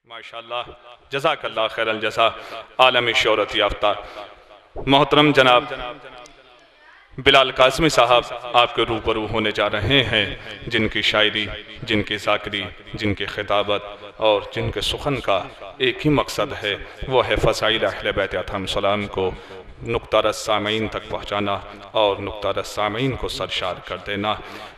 माशाअल्लाह, जज़ाकल्लाह खैरल जज़ा। आलमी शोहरत याफ्ता मोहतरम जनाब बिलाल काज़मी साहब आपके रूबरू होने जा रहे हैं, जिनकी शायरी, जिनकी ज़ाकरी, जिनकी खिताबत और जिनके सुखन का एक ही मकसद है, वो है फ़ज़ाइल अहले बैत अलैहिस्सलाम को नुक्ता सामीन तक पहुँचाना और नुक्ता सामीन को सरशार कर देना।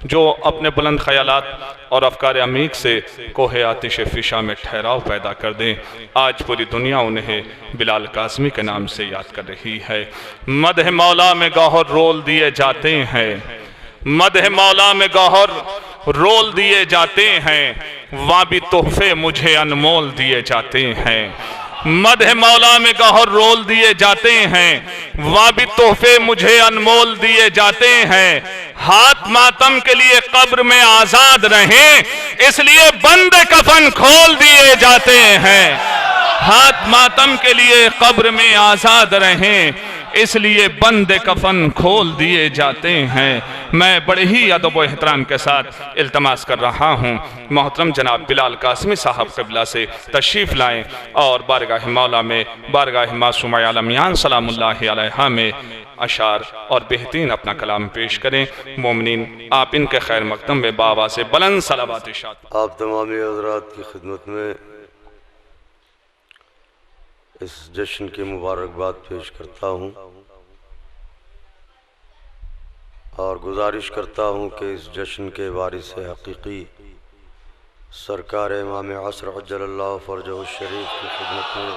जो अपने बुलंद ख़यालात और अफ़कार अमीक से कोहे आतिश फ़िशा में ठहराव पैदा कर दें, आज पूरी दुनिया उन्हें बिलाल काज़मी के नाम से याद कर रही है। मदह मौला में गौहर रोल दिए जाते हैं, मदह मौला में गौहर रोल दिए जाते हैं, वहाँ भी तोहफे मुझे अनमोल दिए जाते हैं। मदह मौला में गौहर रोल दिए जाते हैं, वहाँ भी तोहफे मुझे अनमोल दिए जाते हैं। हाथ मातम के लिए कब्र में आजाद रहें, इसलिए बंद कफन खोल दिए जाते हैं। हाथ मातम के लिए कब्र में आजाद रहें, इसलिए बंद कफन खोल दिए जाते हैं। मैं बड़े ही अदब व एहतराम के साथ इल्तमास कर रहा हूँ, मोहतरम जनाब बिलाल काज़मी साहब क़िबला से तशरीफ़ लाएँ और बारगाह मौला में, बारगाह मासूमा आलमियान सलामुल्लाहि अलैहा में अशार और बेहतरीन अपना कलाम पेश करें। मोमिनीन, आप इनके खैर मकदम में बाबा से बुलंद सलावत इरशाद। आप तमामी हज़रात की खिदमत में इस जश्न की मुबारकबाद पेश करता हूँ और गुजारिश करता हूँ कि इस जश्न के वारिस हकीकी सरकार इमाम असर अज्जलल्लाहु फरजहु शरीफ की खिदमत में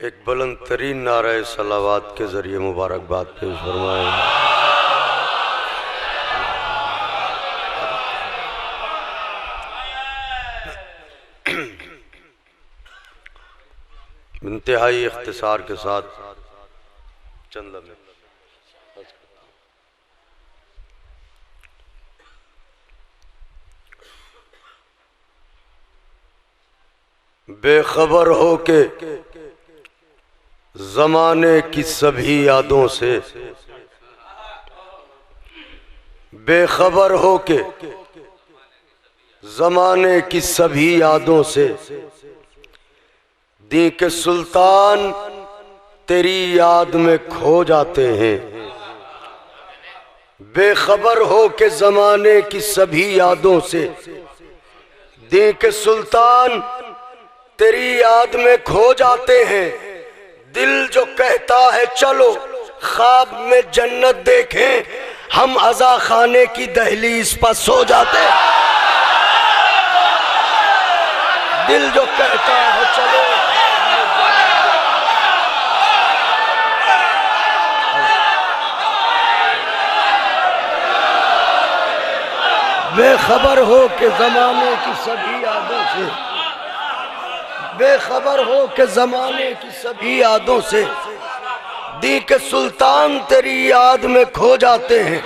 एक बुलंद तरीन नारे सलावात के ज़रिए मुबारकबाद पेश फरमाएँ। इंतहाई इख्तिसार के साथ चंद लम्हे बेखबर हो के ज़माने की सभी यादों से, बेखबर हो के ज़माने की सभी यादों से, दी के सुल्तान तेरी याद में खो जाते हैं। बेखबर हो के ज़माने की सभी यादों से, दी के सुल्तान तेरी याद में खो जाते हैं। दिल जो कहता है चलो ख्वाब में जन्नत देखें, हम अज़ा खाने की दहलीज पर सो जाते हैं। दिल जो कहता है चलो, बेखबर हो के ज़माने की सभी यादों से, बेखबर हो के ज़माने की सभी यादों से, दी के सुल्तान तेरी याद में खो जाते हैं।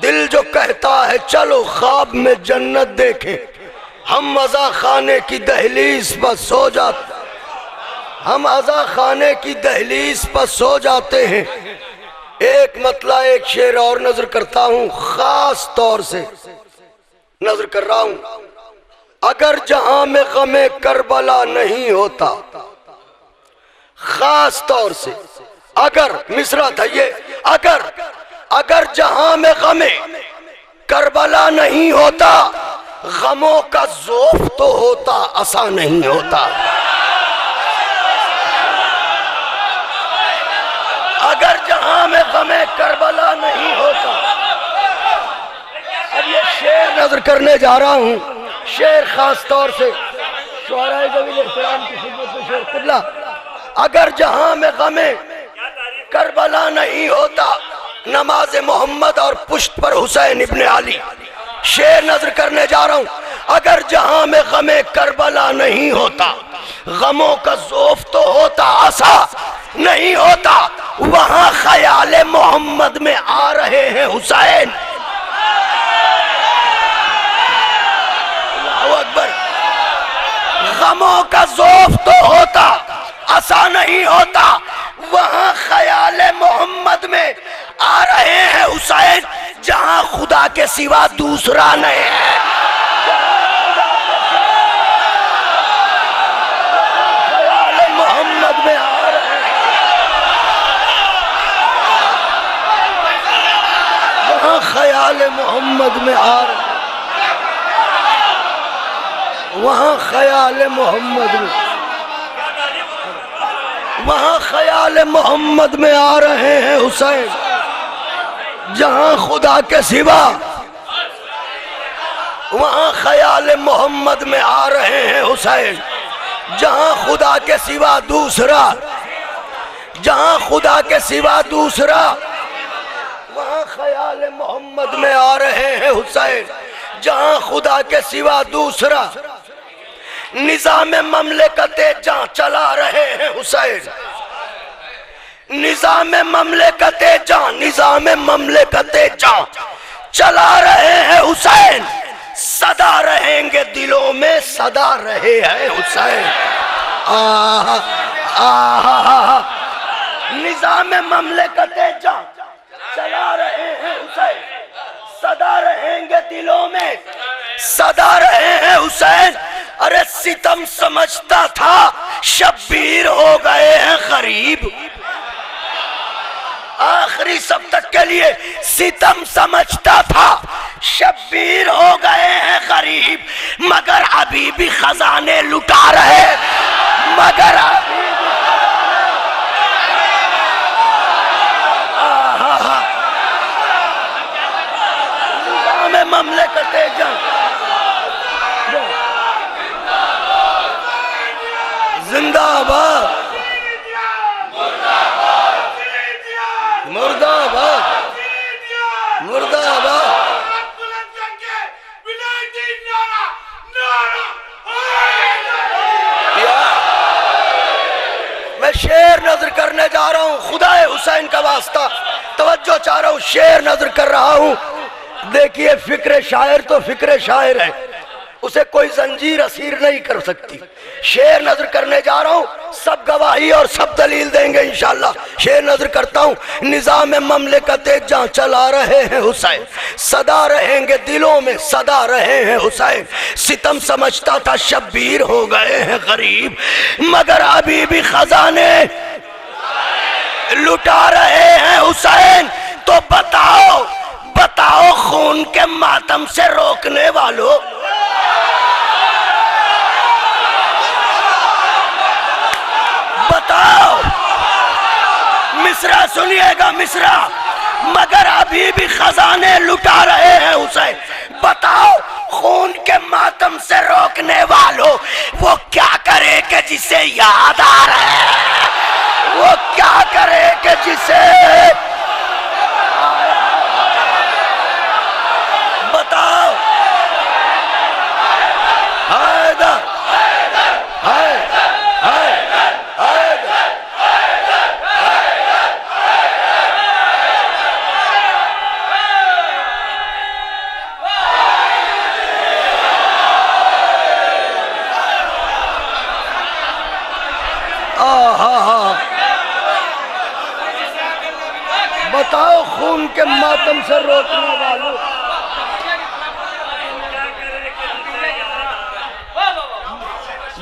दिल जो कहता है चलो ख्वाब में जन्नत देखें, हम अज़ा खाने की दहलीज पर सो जाते, हम अज़ा खाने की दहलीज पर सो जाते हैं। एक मतला एक शेर और नजर करता हूँ, खास तौर से नजर कर रहा हूँ। अगर जहां में गमे करबला नहीं होता, खास तौर से अगर मिसरा था ये, अगर जहां में गमे करबला नहीं होता, गमों का ज़ौफ़ तो होता, असा नहीं होता। अगर जहां में गमे करबला नहीं होता, अब ये शेर नजर करने जा रहा हूं, शेर खास तौर से शुअराए ज़वील एहतराम की खिदमत में शेर क़िबला। अगर जहां में गमे करबला नहीं होता, नमाज मोहम्मद और पुश्त पर हुसैन इब्ने अली। शेर नजर करने जा रहा हूं, अगर जहां में गमे करबला नहीं होता, गमों का ज़ौफ़ तो होता, असा नहीं होता। वहां ख्याले मोहम्मद में आ रहे हैं हुसैन। गमों का ज़ौफ़ तो होता, असा नहीं होता। वहां ख्याले मोहम्मद में आ रहे हैं हुसैन, जहां खुदा के सिवा दूसरा नहीं है। ख्याल मोहम्मद में आ रहे, वहाँ ख्याल मोहम्मद में, वहाँ ख्याल मोहम्मद में आ रहे हैं हुसैन, जहाँ खुदा के सिवा, वहाँ ख्याल मोहम्मद में आ रहे हैं हुसैन, जहाँ खुदा के सिवा दूसरा, जहाँ खुदा के सिवा दूसरा, वहाँ ख्याल मोहम्मद में आ रहे हैं हुसैन, जहाँ खुदा के सिवा दूसरा। निजाम ममलकते जहाँ चला रहे हैं हुसैन, निजाम ममलकते जहाँ, निजाम ममलकते जहाँ चला रहे हैं हुसैन, सदा रहेंगे दिलों में, सदा रहे हैं हुसैन। आहा आहा, निजाम ममलकते जहाँ चला रहे हैं हुसैन, सदा रहेंगे दिलों में, सदा रहे हैं हुसैन। अरे सितम समझता था शब्बीर हो गए हैं गरीब, आखिरी सब तक के लिए सितम समझता था शब्बीर हो गए हैं गरीब, मगर अभी भी खजाने लुटा रहे, मगर अभी भी ममलकते जिंदाबाद, मुर्दाबाद, मुर्दाबाद। मैं शेर नजर करने जा रहा हूँ, खुदाए हुसैन का वास्ता तवज्जो चाह रहा हूँ, शेर नजर कर रहा हूँ। देखिए फिक्र शायर तो फिक्र शायर है, उसे कोई जंजीर असीर नहीं कर सकती। शेर नजर करने जा रहा हूँ, सब गवाही और सब दलील देंगे इंशाल्लाह। शेर नजर करता हूँ, निजाम ममलकते जहाँ चला रहे हैं हुसैन, सदा रहेंगे दिलों में, सदा रहे हैं हुसैन। सितम समझता था शब्बीर हो गए हैं गरीब, मगर अभी भी खजाने लुटा रहे हैं हुसैन। तो बताओ बताओ खून के मातम से रोकने वालों, बताओ, मिसरा सुनिएगा मिसरा, मगर अभी भी खजाने लुटा रहे हैं हुसैन। बताओ खून के मातम से रोकने वालों, वो क्या करे कि जिसे याद आ रहा है, वो क्या करे कि जिसे, बताओ। हैदर हैदर हैदर, बताओ खून के मातम से रोकने वालों,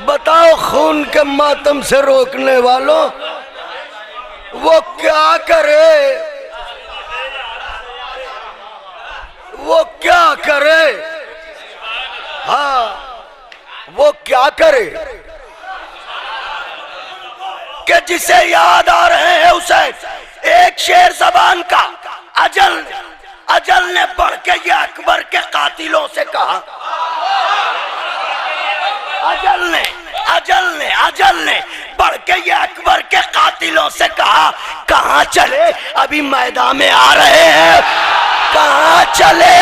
बताओ खून के मातम से रोकने वालों, वो क्या करे, वो क्या करे, हाँ वो क्या करे कि जिसे याद आ रहे हैं हुसैन। एक शेर जबान का, अजल ने बढ़ के ये अकबर के कातिलों से कहा, अजल ने बढ़ के ये अकबर के कातिलों से कहा, कहाँ चले, अभी मैदान में आ रहे हैं, कहाँ चले।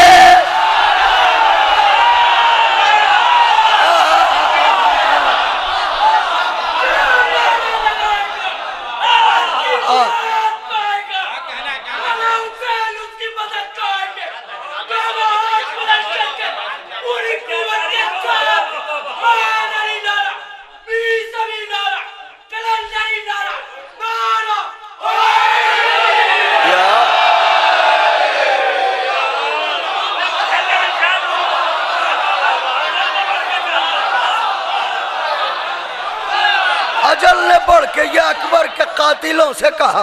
अजल ने बढ़ के ये अकबर के कातिलों से कहा,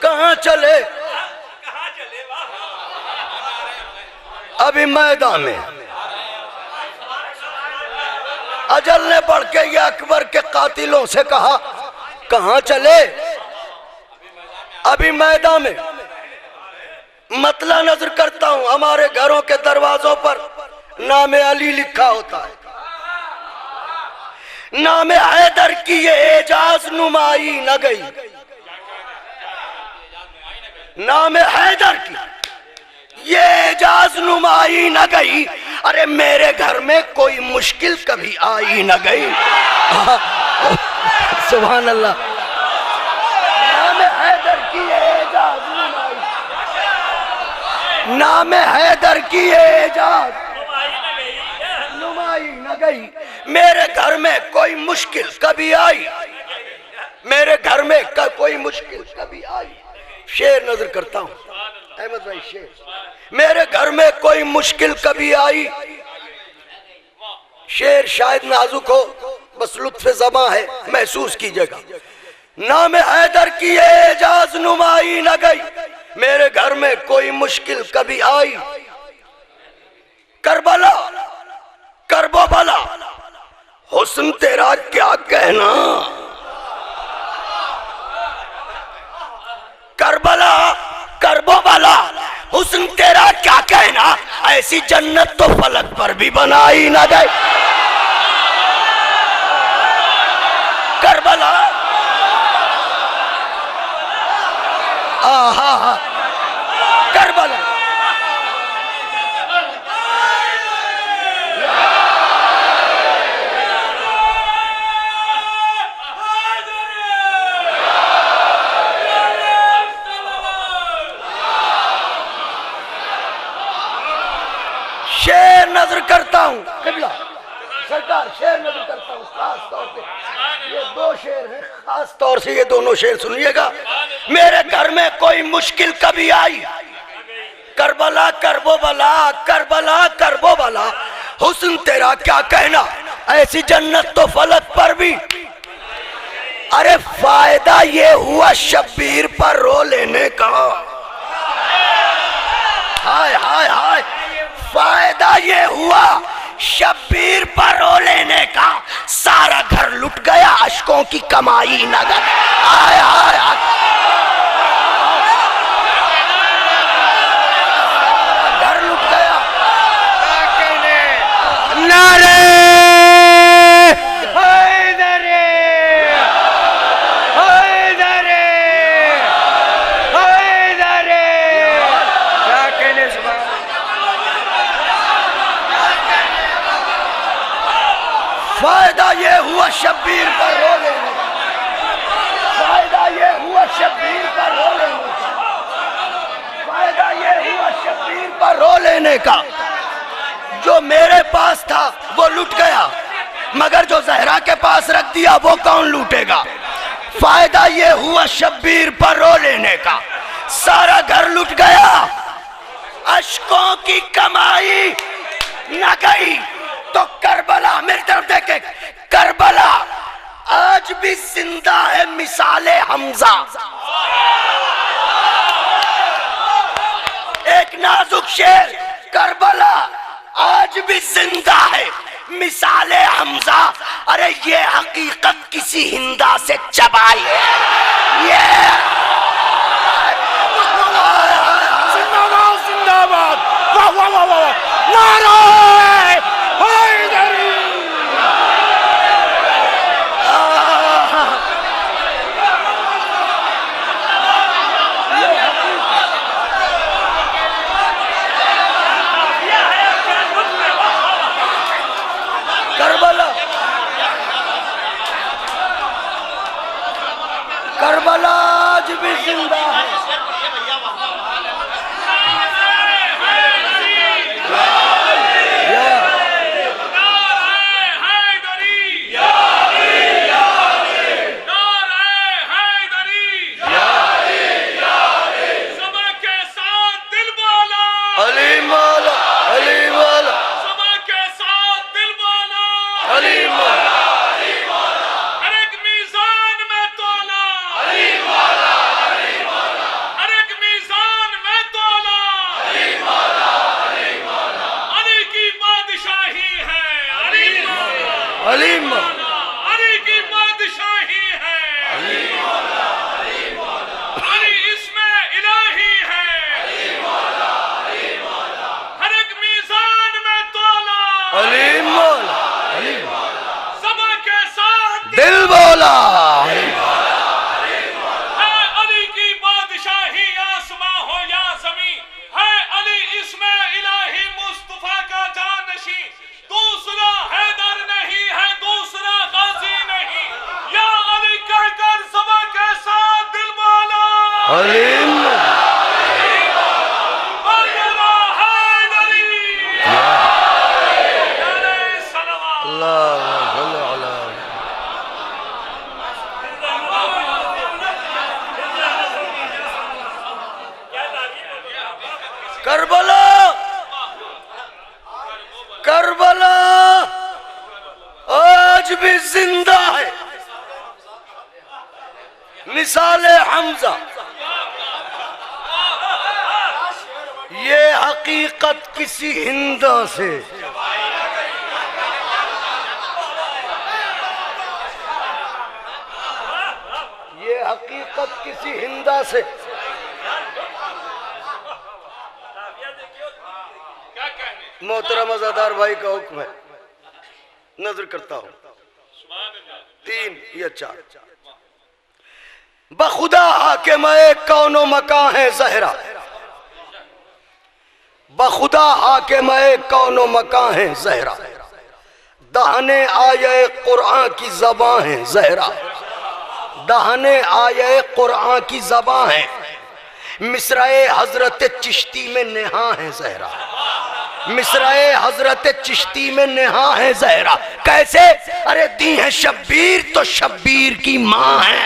कहाँ चले, अभी मैदान में अजल ने बढ़ के ये अकबर के कातिलों से कहा, कहां चले? अभी मैदान में। मतला नजर करता हूं, हमारे घरों के दरवाजों पर नाम अली लिखा होता है, नाम हैदर की ये एजाज नुमाई न गई, नाम हैदर की ये एजाज नुमाई न गई। अरे मेरे घर में कोई मुश्किल कभी आई न गई। सुभान अल्लाह। नाम हैदर की एजाज नुमाई, नाम हैदर की एजाज नुमाई न गई। मेरे घर में कोई मुश्किल कभी आई, मेरे घर में कोई मुश्किल कभी आई। शेर नजर करता हूं अहमद भाई, शेर। मेरे घर में कोई मुश्किल कभी आई। शेर शायद नाजुक हो, बस लुत्फ़े ज़बां है, महसूस कीजिएगा। नाम हैदर की एजाज नुमाई न गई, मेरे घर में कोई मुश्किल कभी आई। करबला करबो भला हुस्न तेरा क्या कहना, करबला करबो भला हुस्न तेरा क्या कहना, ऐसी जन्नत तो फलक पर भी बनाई ना गई। करबला आहा करबला शेर नजर करता हूं किबला सरकार, शेर नजर करता हूं खास तौर पे। ये दो शेर हैं, खास तौर से ये दोनों शेर सुनिएगा। मेरे घर में कोई मुश्किल कभी आई, करबला करबो भला, करबला करबो भला हुस्न तेरा क्या कहना, ऐसी जन्नत तो फलक पर भी। अरे फायदा ये हुआ शब्बीर पर रो लेने का, हाय हाय हाय। फायदा ये हुआ शब्बीर पर रो लेने का, सारा घर लुट गया अशकों की कमाई नगर। आय आय आय, घर लुट गया। नारे हैदरे हैदरे हैदरे, क्या कहने सुबह। फायदा ये हुआ शब्बीर पर रो लेने का, फायदा ये हुआ शब्बीर पर रो लेने का, फायदा ये हुआ शब्बीर पर रो लेने का। जो मेरे पास था वो लूट गया, मगर जो जहरा के पास रख दिया वो कौन लूटेगा। फायदा ये हुआ शब्बीर पर रो लेने का, सारा घर लूट गया अशकों की कमाई न गई। तो करबला मेरी तरफ देखे, करबला आज भी जिंदा है मिसाले हमजा। एक नाजुक शेर, करबला आज भी जिंदा है मिसाले हमजा। अरे ये हकीकत किसी हिंदा से चबाई है, ये जिंदाबाद जिंदाबाद, वाह वाह वाह वाह, नारा हैदरी। करबला करबला आज भी जिंदा है। अली अली की बादशाही है, अली इसमें इलाही है, हर एक मीज़ान में तोला, अली मौला, समा के साथ दिल बोला, है अली की बादशाही, आसमां हो या ज़मीं, है अली इसमें इलाही, मुस्तफा का जानशी, दूसरा हैदर नहीं है, दूसरा गाजी नहीं, या अली कहकर समा के साथ दिल बोला, अली और मेरा हैदरी, सलवात। अल्लाह करबला, करबला आज भी जिंदा है, मिसाले हमजा। ये हकीकत किसी हिंदा से, ये हकीकत किसी हिंदा से। मोहतरम अज़ादार भाई का हुक्म है, नजर करता हूं 3 या 4। बखुदा हाकिम कौनो मकां है ज़हरा, बखुदा हाकिम कौनो मकां है ज़हरा, दहने आये कुरान की ज़बां है ज़हरा, दहने आये कुरान की ज़बां है, मिसराए हजरत चिश्ती में नेहा है ज़हरा, मिसराए हजरत चिश्ती में नेहा है ज़हरा। कैसे? अरे दी है शब्बीर तो शब्बीर की माँ है।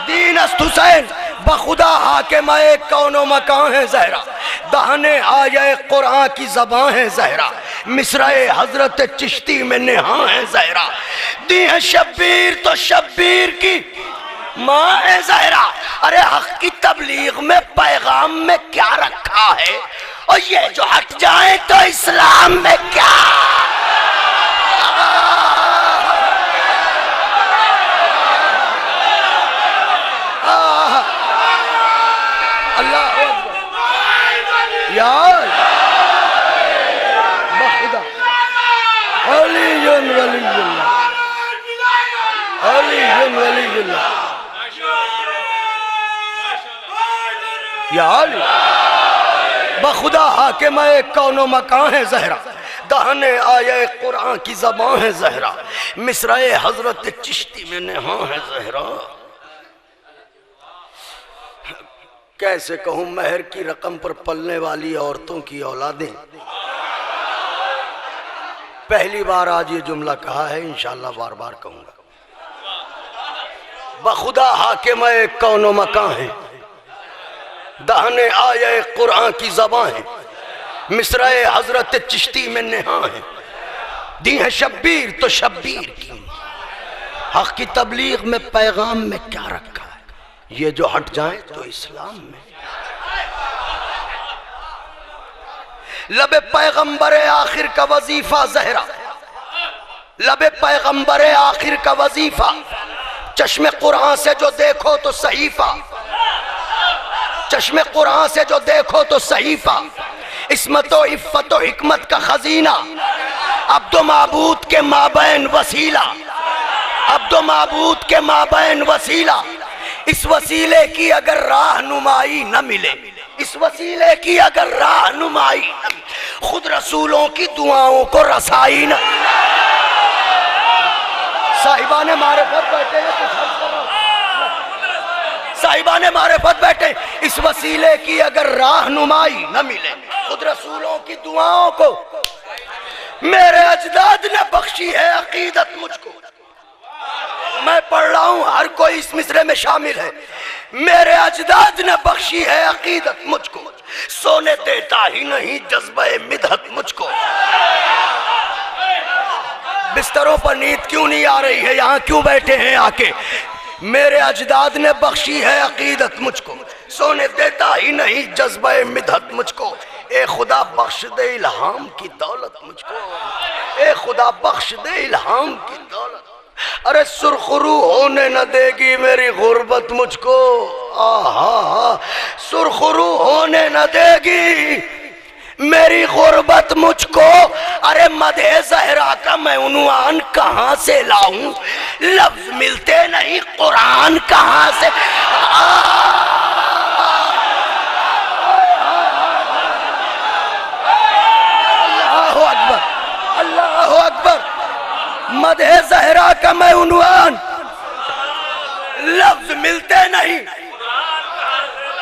दीन अस्त हुसैन बखुदा हाकिम कौनो मकां है ज़हरा, दहने आये कुरान की ज़बां है ज़हरा, मिसराए हजरत चिश्ती में नेहा है ज़हरा। दी है शब्बीर तो शब्बीर की माँ है ज़हरा। अरे हक की तबलीग में पैगाम में क्या रखा है, और ये जो हट जाए तो इस्लाम में क्या। अल्लाह यार बखुदा अलीयुन वलीयुल्लाह, अलीयुन वलीयुल्लाह यार बखुदा हाकिम कौनो मकां है ज़हरा, दहने आये कुरान की ज़बां है ज़हरा, मिसराए हजरत चिश्ती में नेहा है ज़हरा। कैसे कहूं महर की रकम पर पलने वाली औरतों की औलादें। पहली बार आज ये जुमला कहा है, इंशाअल्लाह बार बार कहूंगा। बखुदा हाकिम कौनो मकां है, दहने आये कुरान की ज़बां है, मिसराए हजरत चिश्ती में नेहा है, दी है शब्बीर तो शब्बीर की। हक की तबलीग में पैगाम में क्या रखा है, ये जो हट जाए तो इस्लाम में। लबे पैगंबर आखिर का वजीफा ज़हरा, लबे पैगंबर आखिर का वजीफा, चश्मे कुरान से जो देखो तो सहीफा, चश्मे कुरान से जो देखो तो सहीफा, इस्मत व इफ़्फ़त व हिकमत का खजीना, अब्दो माबूद के माबैन वसीला, अब्दो माबूद के माबैन वसीला। इस वसीले की अगर राहनुमाई न मिले, इस वसीले की अगर राहनुमाई न मिले, खुद रसूलों की दुआओं को रसाई न। साहिबान मारिफत बैठे हैं, कुछ अर्ज कर रहा हूं, साहिबान मारिफत बैठे, इस वसीले की अगर राहनुमाई न मिले, खुद रसूलों की दुआओं को। मेरे अजदाद ने बख्शी है अकीदत मुझको, मैं पढ़ रहा हूं, हर कोई इस मिसरे में शामिल है। मेरे अजदाद ने बख्शी है अकीदत मुझको, सोने देता ही नहीं जज्बे मिदहत मुझको। बिस्तरों पर नींद क्यों नहीं आ रही है, यहां क्यों बैठे हैं आके। मेरे अजदाद ने बख्शी है अकीदत मुझको, सोने देता ही नहीं जज्बा मिदहत मुझको, ए खुदा बख्श दे इल्हाम की दौलत मुझको, ए खुदा बख्श दे इल्हाम की दौलत। अरे सुरखरू होने न देगी मेरी गुर्बत मुझको, आहा सुरखरू होने न देगी मेरी गुर्बत मुझको। अरे मदहे ज़हरा का मैं उन्वान कहाँ से लाऊं, लफ्ज मिलते नहीं कुरान कहाँ से। अल्लाहु अकबर, अल्लाहु अकबर। मदहे ज़हरा का मैं उन्वान, लफ्ज मिलते नहीं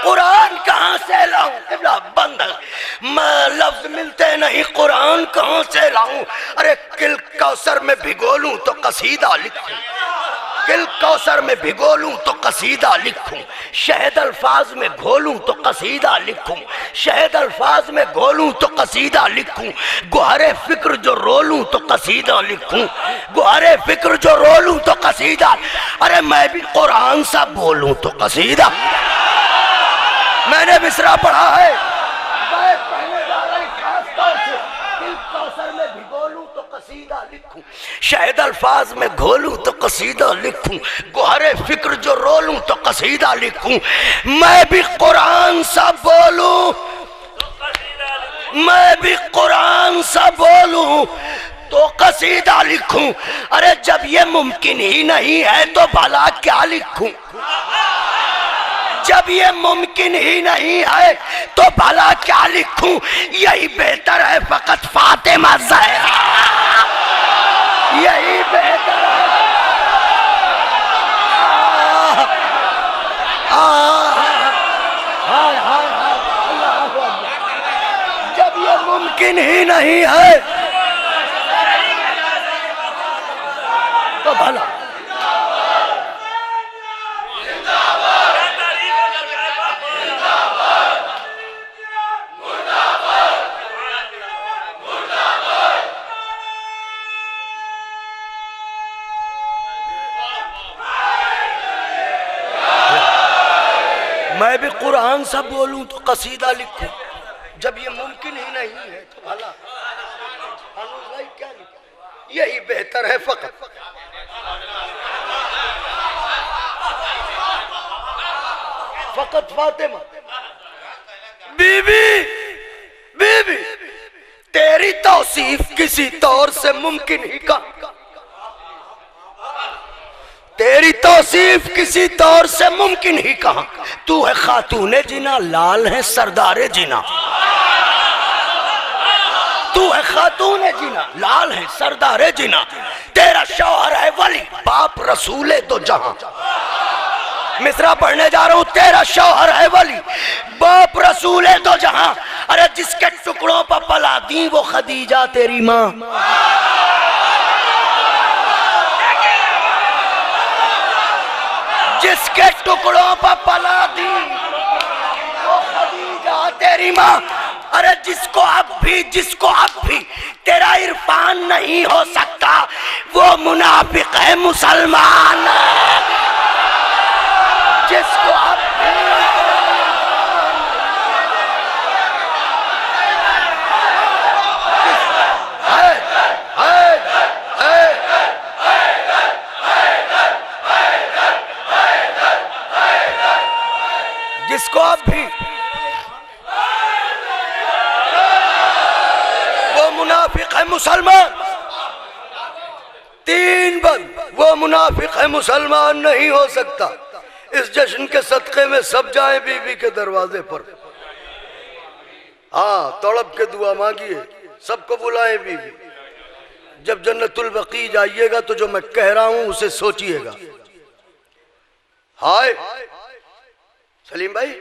कुरान कहाँ से लाऊं। बंद लफ्ज मिलते नहीं कुरान कहाँ से लाऊं। अरे किल कौसर में भिगो लूं तो कसीदा लिखूं, किल कौसर में भिगो लूं तो कसीदा लिखूं, शहद अल्फाज में घोलूं तो कसीदा लिखूं, शहद अल्फाज में घोलूं तो कसीदा लिखूं, गुहरे फिक्र जो रोलूं तो कसीदा लिखूं, गुहरे फिक्र जो रोलूं तो कसीदा। अरे मैं भी कुरान सा बोलूं तो कसीदा। मैंने मिसरा पढ़ा है, मैं पढ़ने जा रहा हूं खास तौर से, दिल कौसर में भिगो लूं तो कसीदा लिखूं, शहद अल्फाज में घोलूं तो कसीदा लिखूं, गुहरे फिक्र जो रोलूं तो कसीदा लिखूं। मैं भी कुरान सा बोलूं, मैं भी कुरान सा बोलूं तो कसीदा लिखूं। अरे जब ये मुमकिन ही नहीं है तो भला क्या लिखूं, जब ये मुमकिन ही नहीं है तो भला क्या लिखूं। यही बेहतर है फकत फातिमा ज़हरा, यही बेहतर है। जब ये मुमकिन ही नहीं है तो भला। मैं भी कुरान सा बोलूं तो कसीदा लिखूं, जब ये मुमकिन ही नहीं है तो भला क्या लिखूं। यही बेहतर है फकत फकत फातिमा। बीबी बीबी तेरी तौसीफ किसी तौर से मुमकिन ही का, तेरी तौसीफ किसी तौर से मुमकिन ही कहां। तू है खातूने जिना, लाल है सरदारे जिना, तू है खातूने जिना, लाल है सरदारे जिना। तेरा शौहर है वली, बाप रसूले दो जहां। मिसरा पढ़ने जा रहा हूं, तेरा शौहर है वली, बाप रसूले दो जहां। अरे जिसके टुकड़ों पर पला दी वो खदीजा तेरी माँ, जिसके टुकड़ों पर पला दी वो खदीजा तेरी माँ। अरे जिसको अब भी तेरा इरफान नहीं हो सकता वो मुनाफिक है मुसलमान। जिसको अब भी जिसको अब भी वो मुनाफिक है मुसलमान। तीन बंद वो मुनाफिक है मुसलमान नहीं हो सकता। इस जश्न के सदक़े में सब जाएं बीबी के दरवाजे पर। हाँ तड़प के दुआ मांगिए, सबको बुलाएं बीबी। जब जन्नतुल बकी जाइएगा तो जो मैं कह रहा हूं उसे सोचिएगा। हाय सलीम भाई,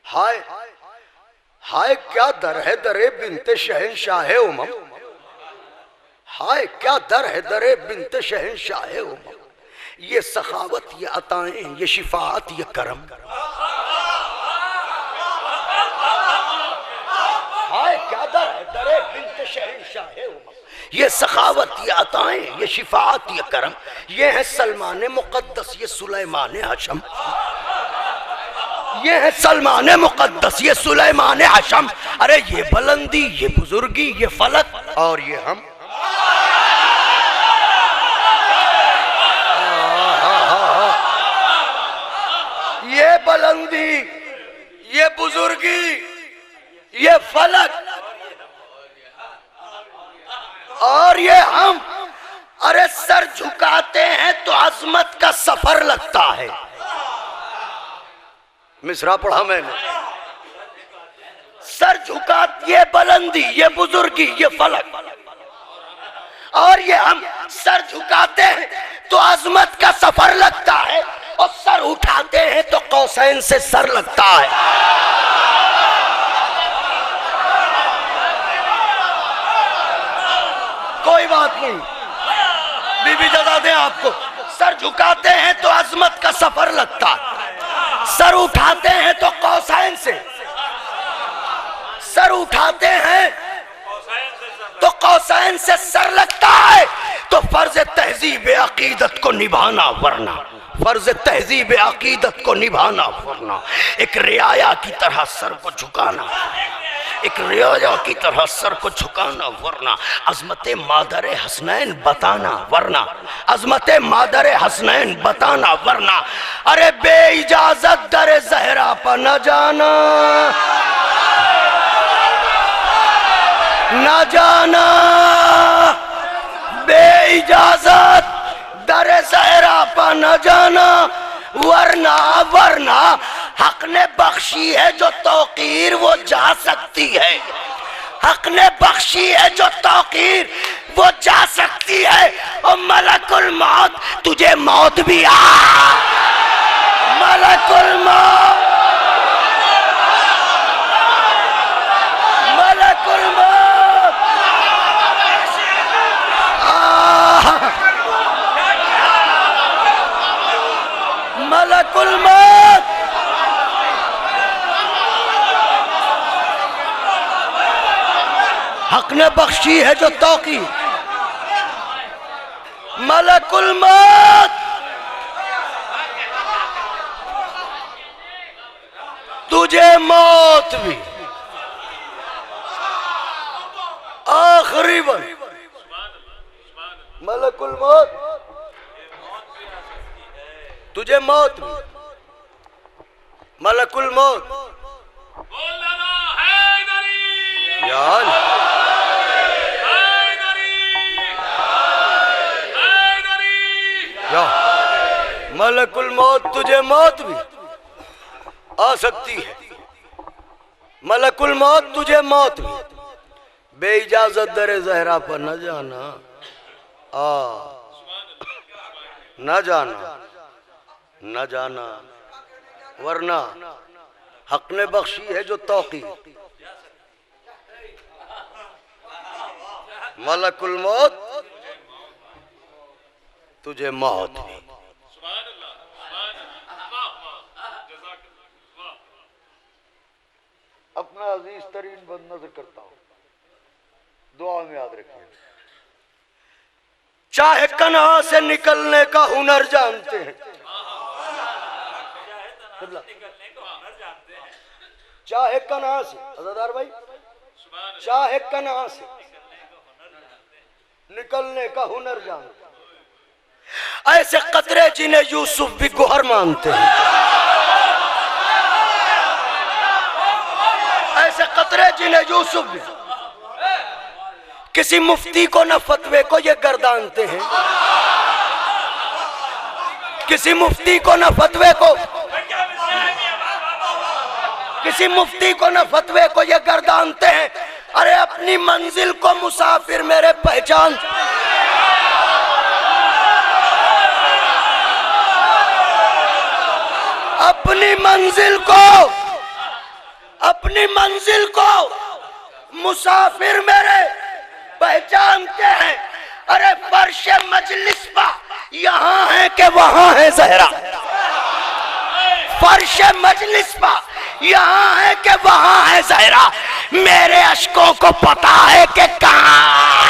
हाय हाय क्या दर है दरे बिनते शहंशाह उमम, हाय क्या दर है दरे बिनते शहंशाह उमम। ये सखावत, ये अताएं, ये शिफात, ये करम। हाय क्या दर है दरे बिनते शहंशाह उमम। ये सखावत, ये अताएं, ये शिफात, ये करम। ये है सलमान मुक़द्दस, ये सुलेमान हशम। ये है सलमान मुकद्दस, ये सुलेमान हशम। अरे ये बुलंदी, ये बुजुर्गी, ये फलक, और ये हम। ये बुलंदी, ये बुजुर्गी, ये फलक, और ये हम। अरे सर झुकाते हैं तो अजमत का सफर लगता है। मिसरा पढ़ा मैंने। सर झुका, ये बुलंदी, ये बुजुर्गी, ये फलक, और ये हम। सर झुकाते हैं तो अजमत का सफर लगता है, और सर उठाते हैं तो कौसैन से सर लगता है। कोई बात नहीं, बीबी जता दें आपको। सर झुकाते हैं तो अजमत का सफर लगता है, सर उठाते हैं तो कौसैन से, सर उठाते हैं तो कौसैन से सर लगता है। तो फर्ज तहजीब अकीदत को निभाना, वरना फर्ज तहजीब अकीदत को निभाना, वरना एक रियाया की तरह सर को झुकाना, एक रियाया की तरह सर को झुकाना, वरना अजमत मादर हसनैन बताना, वरना अजमत मादर हसनैन बताना, वरना अरे बे इजाजत दर जहरा पर न जाना, न जाना, बे इजाजत दर जहरा पर न जाना, वरना वरना हक ने बख्शी है जो तौकीर वो जा सकती है, हक ने बख्शी है जो तौकीर वो जा सकती है। और मलकुल मौत तुझे मौत भी आ, मलकुल मौत, मलकुल मौत मलकुल मौत हक ने बख्शी है जो तौकीर, मलकुल मौत तुझे मौत भी, आखिरी वन मलकुल मौत तुझे मौत भी, मलकुल मौत यार, या मलकुल मौत तुझे मौत भी आ सकती है, मलकुल मौत तुझे मौत भी, बेइजाजत दरे जहरा पर न जाना, न जाना, न जाना, वरना हक ने बख्शी है जो तौकीर, मलकुल मौत तुझे मौत भी। अपना अजीज तरीन बंद नजर करता हूं, दुआ में याद रखिए। चाहे कन्हा से निकलने का हुनर जानते हैं, चाहे कन्हा से, अज़ादार भाई, चाहे कन्हा से निकलने का हुनर जानते हैं। ऐसे कतरे जिन्हें यूसुफ भी गुहर मानते हैं, ऐसे कतरे जिन्हें यूसुफ भी, किसी मुफ्ती को न फतवे को ये गर्दानते हैं, किसी मुफ्ती को न फतवे को, किसी मुफ्ती को न फतवे को ये गर्दानते हैं। अरे अपनी मंजिल को मुसाफिर मेरे पहचान, अपनी मंजिल को, अपनी मंजिल को मुसाफिर मेरे पहचानते हैं। अरे फर्श मजलिस पा यहाँ है कि वहां है जहरा, फर्श मजलिस पा यहाँ है कि वहां है जहरा, मेरे अश्कों को पता है कि कहां